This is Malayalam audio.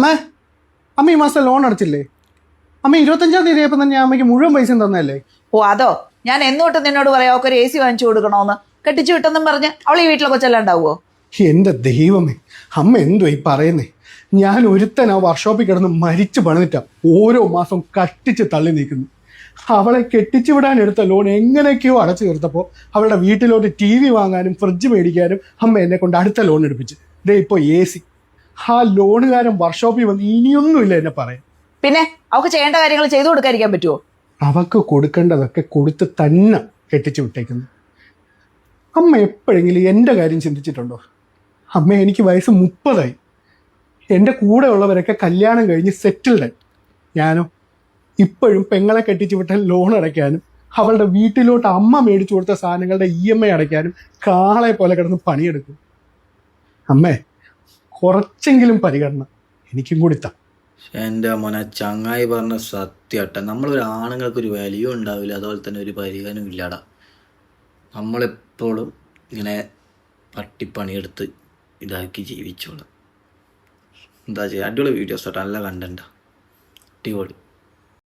അമ്മേ, അമ്മ ഈ മാസം ലോൺ അടച്ചില്ലേ? അമ്മ 25-ാം തീയതി ആയപ്പോൾ തന്നെ ഞാൻ അമ്മയ്ക്ക് മുഴുവൻ പൈസ തന്നല്ലേ? ഓ അതോ, ഞാൻ എന്നോട്ട് നിന്നോട് പറയാം അവൾക്ക് ഒരു AC വാങ്ങിച്ചു കൊടുക്കണോന്ന്. കെട്ടിച്ചു വിട്ടെന്നും പറഞ്ഞ് അവൾ ഈ വീട്ടിലെ കൊച്ചല്ലാണ്ടാവുമോ? എൻ്റെ ദൈവമേ, അമ്മ എന്തോ ഈ പറയുന്നേ? ഞാൻ ഒരുത്തൻ ആ വർക്ക്ഷോപ്പിൽ കിടന്ന് മരിച്ചു പണിതിട്ടാ ഓരോ മാസം കട്ടിച്ച് തള്ളി നീക്കുന്നു. അവളെ കെട്ടിച്ചു വിടാൻ എടുത്ത ലോൺ എങ്ങനെയൊക്കെയോ അടച്ചു തീർത്തപ്പോൾ അവളുടെ വീട്ടിലോട്ട് TV വാങ്ങാനും ഫ്രിഡ്ജ് മേടിക്കാനും അമ്മ എന്നെ കൊണ്ട് അടുത്ത ലോൺ എടുപ്പിച്ച്. ദേ ഇപ്പോൾ AC. ആ ലോണുകാരൻ വർക്ക്ഷോപ്പിൽ വന്ന് ഇനിയൊന്നുമില്ല എന്നെ പറയാൻ. പിന്നെ അവൾക്ക് ചെയ്യേണ്ട കാര്യങ്ങൾ ചെയ്തു കൊടുക്കാതിരിക്കാൻ പറ്റുമോ? അവക്ക് കൊടുക്കേണ്ടതൊക്കെ കൊടുത്ത് തന്നെ കെട്ടിച്ചു വിട്ടേക്കുന്നു. അമ്മ എപ്പോഴെങ്കിലും എൻ്റെ കാര്യം ചിന്തിച്ചിട്ടുണ്ടോ? അമ്മ, എനിക്ക് വയസ്സ് 30ആയി. എൻ്റെ കൂടെ ഉള്ളവരൊക്കെ കല്യാണം കഴിഞ്ഞ് സെറ്റിൽഡായി. ഞാനോ ഇപ്പോഴും പെങ്ങളെ കെട്ടിച്ചു വിട്ടാൽ ലോൺ അടയ്ക്കാനും അവളുടെ വീട്ടിലോട്ട് അമ്മ മേടിച്ചു കൊടുത്ത സാധനങ്ങളുടെ EMI അടയ്ക്കാനും കാളെ പോലെ കിടന്ന് പണിയെടുക്കും. അമ്മേ, കുറച്ചെങ്കിലും പരിഗണന എനിക്കും കൂടി താ. എൻ്റെ മോനെ, ചങ്ങായി പറഞ്ഞ സത്യട്ട. നമ്മളൊരു ആണുങ്ങൾക്കൊരു വാല്യൂ ഉണ്ടാവില്ല, അതുപോലെ തന്നെ ഒരു പരിഗണനയും ഇല്ലാടാ. നമ്മളെപ്പോഴും ഇങ്ങനെ പട്ടിപ്പണിയെടുത്ത് ഇതാക്കി ജീവിച്ചോളാം. എന്താ ചെയ്യുക? അടിപൊളി വീഡിയോസ് കേട്ടോ, നല്ല കണ്ടൻറ്റാ, അടിപൊളി.